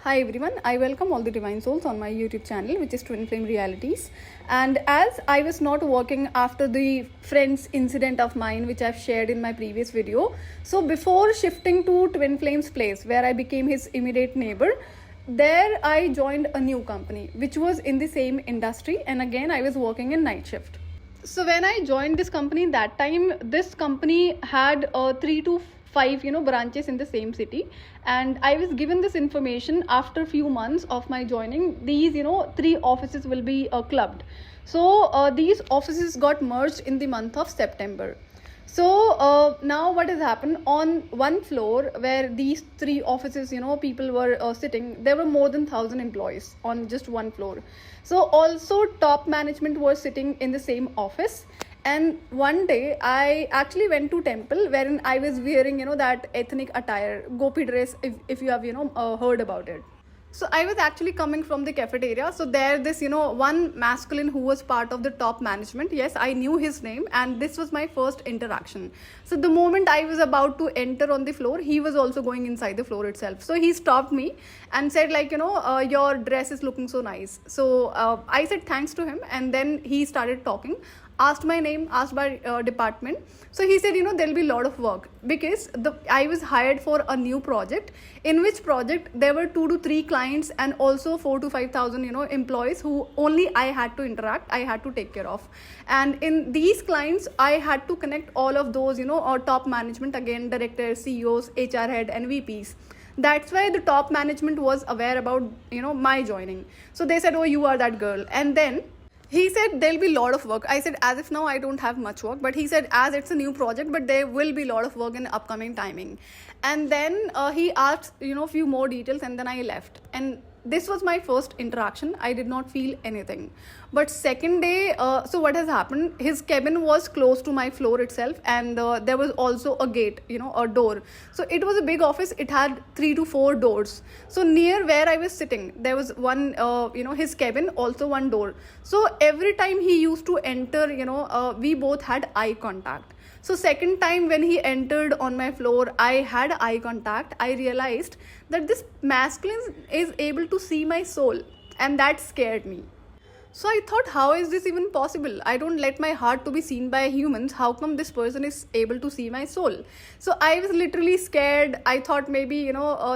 Hi everyone, I welcome all the divine souls on my YouTube channel, which is Twin Flame Realities. And as I was not working after the friends incident of mine, which I've shared in my previous video, so before shifting to Twin Flame's place, where I became his immediate neighbor, there I joined a new company, which was in the same industry, and again I was working in night shift. So when I joined this company, that time this company had 3 to 5 branches in the same city, and I was given this information after few months of my joining. These 3 offices will be clubbed. So these offices got merged in the month of September. So now what has happened, on one floor where these 3 offices, people were sitting, there were more than 1,000 employees on just one floor. So also top management was sitting in the same office. And one day I actually went to temple wherein I was wearing, that ethnic attire, gopi dress, if you have, heard about it. So I was actually coming from the cafeteria. So there this, one masculine who was part of the top management. Yes, I knew his name, and this was my first interaction. So the moment I was about to enter on the floor, he was also going inside the floor itself. So he stopped me and said like, your dress is looking so nice. So I said thanks to him, and then he started talking, asked my name, asked my department. So he said, there'll be a lot of work because I was hired for a new project, in which project there were 2 to 3 clients and also 4 to 5,000 employees who only I had to interact, I had to take care of. And in these clients, I had to connect all of those, or top management, again directors, CEOs, HR head and VPs. That's why the top management was aware about my joining. So they said, oh, you are that girl. And then he said there'll be a lot of work. I said, as if now I don't have much work. But he said, as it's a new project, but there will be a lot of work in upcoming timing. And then he asked, few more details, and then I left. And this was my first interaction. I did not feel anything. But second day, so what has happened, his cabin was close to my floor itself, and there was also a gate, a door. So it was a big office. It had 3 to 4 doors. So near where I was sitting, there was one, his cabin, also one door. So every time he used to enter, we both had eye contact. So second time when he entered on my floor, I had eye contact. I realized that this masculine is able to see my soul, and that scared me. So I thought, how is this even possible? I don't let my heart to be seen by humans. How come this person is able to see my soul? So I was literally scared. I thought maybe,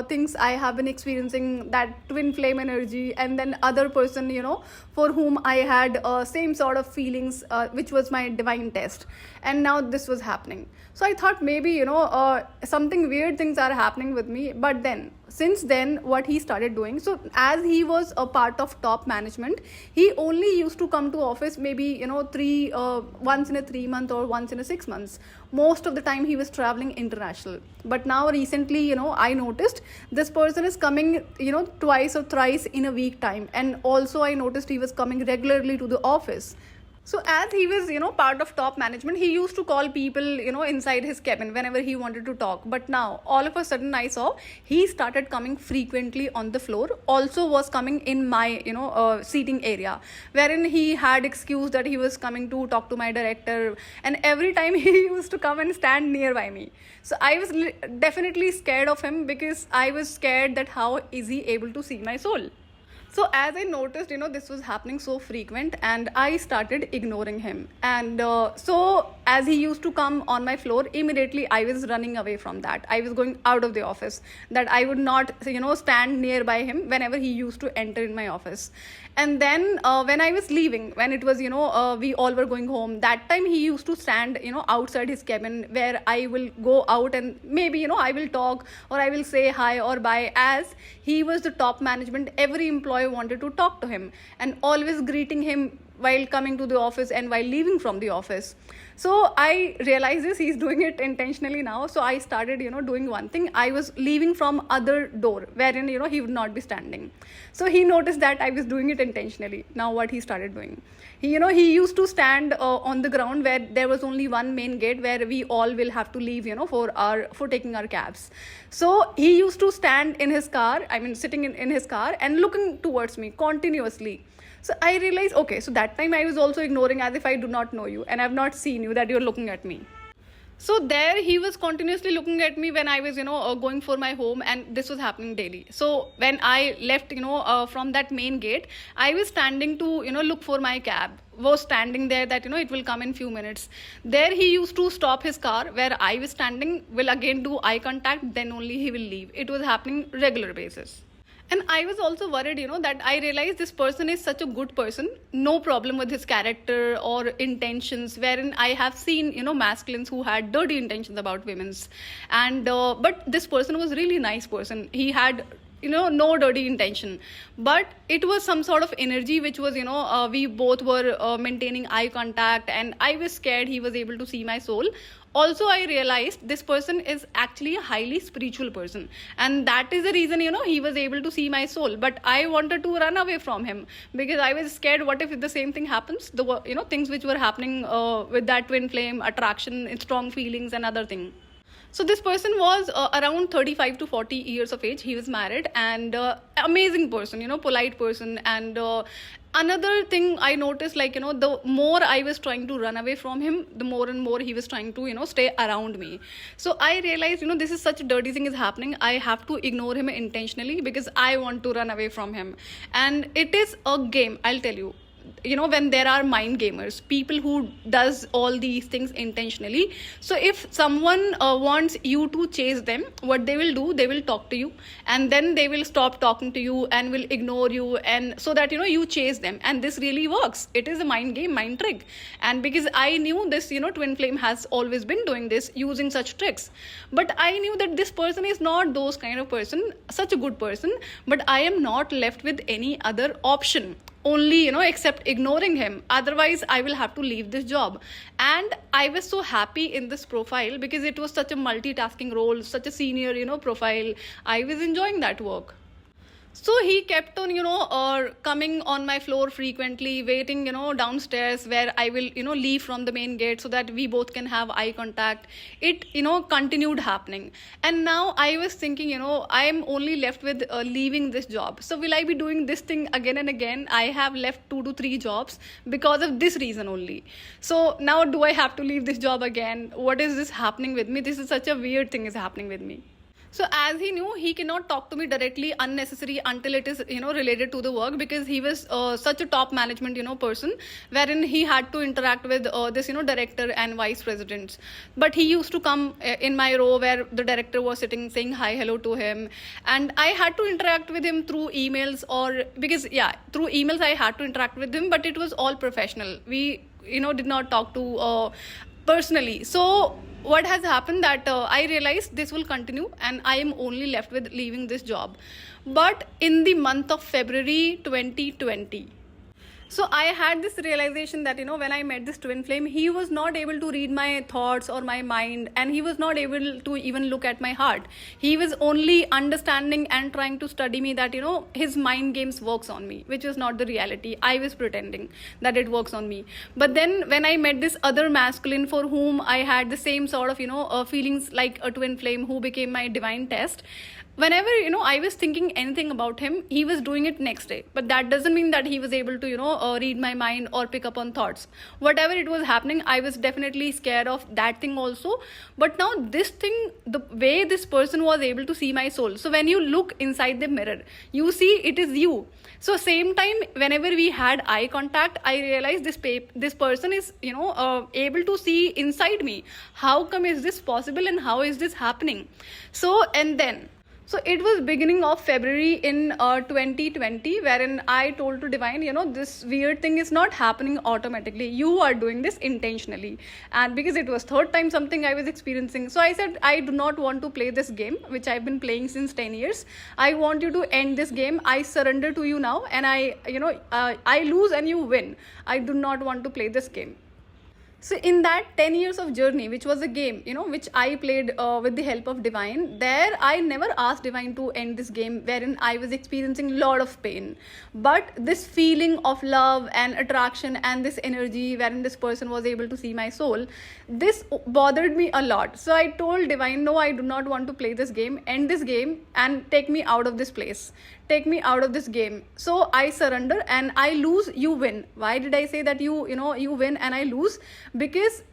things I have been experiencing, that twin flame energy, and then other person, for whom I had same sort of feelings, which was my divine test. And now this was happening. So I thought maybe, something weird things are happening with me. But then, since then, what he started doing, so as he was a part of top management, he only used to come to office maybe, once in a 3 month or once in a 6 months. Most of the time he was traveling international. But now recently, I noticed this person is coming, twice or thrice in a week time. And also I noticed he was coming regularly to the office. So as he was, part of top management, he used to call people, inside his cabin whenever he wanted to talk. But now, all of a sudden, I saw he started coming frequently on the floor. Also was coming in my, seating area, wherein he had excuse that he was coming to talk to my director. And every time he used to come and stand nearby me. So I was definitely scared of him, because I was scared that how is he able to see my soul. So as I noticed, this was happening so frequent, and I started ignoring him. And so as he used to come on my floor, immediately I was running away from that. I was going out of the office, that I would not, stand nearby him whenever he used to enter in my office. And then when I was leaving, when it was, we all were going home, that time he used to stand, outside his cabin, where I will go out and maybe, I will talk, or I will say hi or bye. As he was the top management, every employee wanted to talk to him, and always greeting him while coming to the office and while leaving from the office. So I realized this, he's doing it intentionally now. So I started, doing one thing. I was leaving from other door wherein, he would not be standing. So he noticed that I was doing it intentionally. Now what he started doing, he used to stand on the ground where there was only one main gate where we all will have to leave, for taking our cabs. So he used to stand in his car, sitting in his car and looking towards me continuously. So I realized, okay, so that time I was also ignoring, as if I do not know you and I have not seen you, that you're looking at me. So there he was continuously looking at me when I was, going for my home, and this was happening daily. So when I left, from that main gate, I was standing to, look for my cab. Was standing there that, it will come in few minutes. There he used to stop his car where I was standing, will again do eye contact, then only he will leave. It was happening regular basis. And I was also worried, that I realized this person is such a good person, no problem with his character or intentions, wherein I have seen, masculines who had dirty intentions about women's. And, but this person was really nice person. He had, no dirty intention, but it was some sort of energy which was, we both were maintaining eye contact, and I was scared he was able to see my soul. Also, I realized this person is actually a highly spiritual person, and that is the reason, he was able to see my soul. But I wanted to run away from him because I was scared, what if the same thing happens, the things which were happening with that twin flame attraction, strong feelings and other thing. So this person was around 35 to 40 years of age. He was married, and amazing person, polite person. And another thing I noticed, like, the more I was trying to run away from him, the more and more he was trying to, stay around me. So I realized, this is such a dirty thing is happening. I have to ignore him intentionally because I want to run away from him. And it is a game, I'll tell you. When there are mind gamers, people who does all these things intentionally. So if someone wants you to chase them, what they will do, they will talk to you, and then they will stop talking to you and will ignore you, and so that you chase them. And this really works. It is a mind game, mind trick. And because I knew this, twin flame has always been doing this, using such tricks, but I knew that this person is not those kind of person, such a good person. But I am not left with any other option, only except ignoring him. Otherwise I will have to leave this job. And I was so happy in this profile because it was such a multitasking role, such a senior profile. I was enjoying that work. So he kept on, coming on my floor frequently, waiting, downstairs where I will, leave from the main gate so that we both can have eye contact. It, continued happening. And now I was thinking, I am only left with leaving this job. So will I be doing this thing again and again? I have left 2 to 3 jobs because of this reason only. So now do I have to leave this job again? What is this happening with me? This is such a weird thing is happening with me. So as he knew, he cannot talk to me directly unnecessary until it is, related to the work, because he was such a top management, person, wherein he had to interact with this, director and vice presidents. But he used to come in my row where the director was sitting, saying hi, hello to him. And I had to interact with him through emails, or because, through emails I had to interact with him, but it was all professional. We, did not talk to personally. So what has happened that I realized this will continue and I am only left with leaving this job. But in the month of February 2020, so I had this realization that, when I met this twin flame, he was not able to read my thoughts or my mind, and he was not able to even look at my heart. He was only understanding and trying to study me that, his mind games works on me, which was not the reality. I was pretending that it works on me. But then when I met this other masculine for whom I had the same sort of, feelings like a twin flame, who became my divine test, whenever I was thinking anything about him, he was doing it next day. But that doesn't mean that he was able to read my mind or pick up on thoughts. Whatever it was happening, I was definitely scared of that thing also. But now this thing, the way this person was able to see my soul, so when you look inside the mirror, you see it is you. So same time, whenever we had eye contact, I realized this person is able to see inside me. How come is this possible, and how is this happening? So it was beginning of February in 2020, wherein I told to Divine, this weird thing is not happening automatically. You are doing this intentionally. And because it was third time something I was experiencing. So I said, I do not want to play this game, which I've been playing since 10 years. I want you to end this game. I surrender to you now, and I lose and you win. I do not want to play this game. So in that 10 years of journey, which was a game, which I played with the help of Divine, there I never asked Divine to end this game, wherein I was experiencing a lot of pain. But this feeling of love and attraction and this energy wherein this person was able to see my soul, this bothered me a lot. So I told Divine, no, I do not want to play this game. End this game and take me out of this place. take me out of this game. So I surrender and I lose, you win. Why did I say that you win and I lose? Because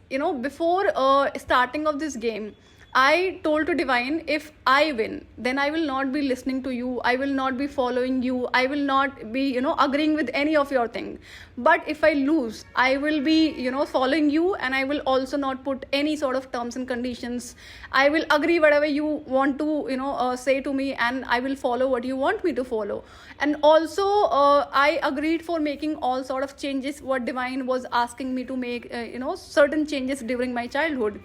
before starting of this game, I told to Divine, if I win, then I will not be listening to you. I will not be following you. I will not be, agreeing with any of your thing. But if I lose, I will be, following you, and I will also not put any sort of terms and conditions. I will agree whatever you want to, say to me, and I will follow what you want me to follow. And also, I agreed for making all sort of changes what Divine was asking me to make, certain changes during my childhood.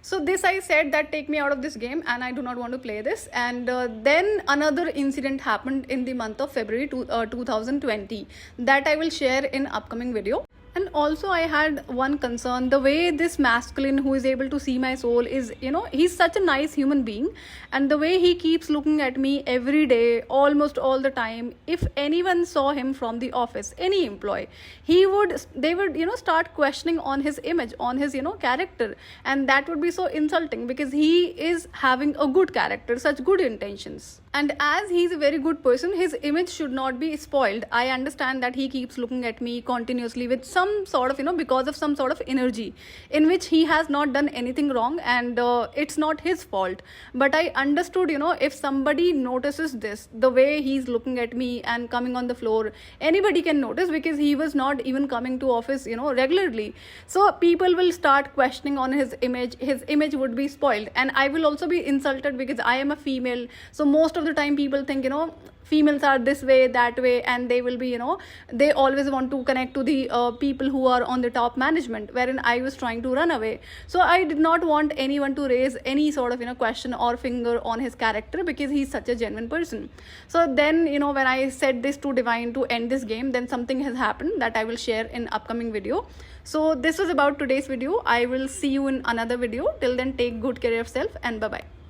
So this I said that take me out of this game and I do not want to play this. And then another incident happened in the month of February 2020 that I will share in upcoming video. And also I had one concern, the way this masculine who is able to see my soul is, he's such a nice human being, and the way he keeps looking at me every day, almost all the time. If anyone saw him from the office, any employee, they would, start questioning on his image, on his, character. And that would be so insulting because he is having a good character, such good intentions. And as he's a very good person, his image should not be spoiled. I understand that he keeps looking at me continuously with some sort of, because of some sort of energy in which he has not done anything wrong, and it's not his fault. But I understood, if somebody notices this, the way he's looking at me and coming on the floor, anybody can notice because he was not even coming to office, regularly. So people will start questioning on his image would be spoiled. And I will also be insulted because I am a female. So most of the time people think females are this way, that way, and they will be they always want to connect to the people who are on the top management, wherein I was trying to run away. So I did not want anyone to raise any sort of question or finger on his character because he's such a genuine person. So then when I said this to Divine to end this game, then something has happened that I will share in upcoming video. So this was about today's video. I will see you in another video. Till then, take good care of yourself and bye bye.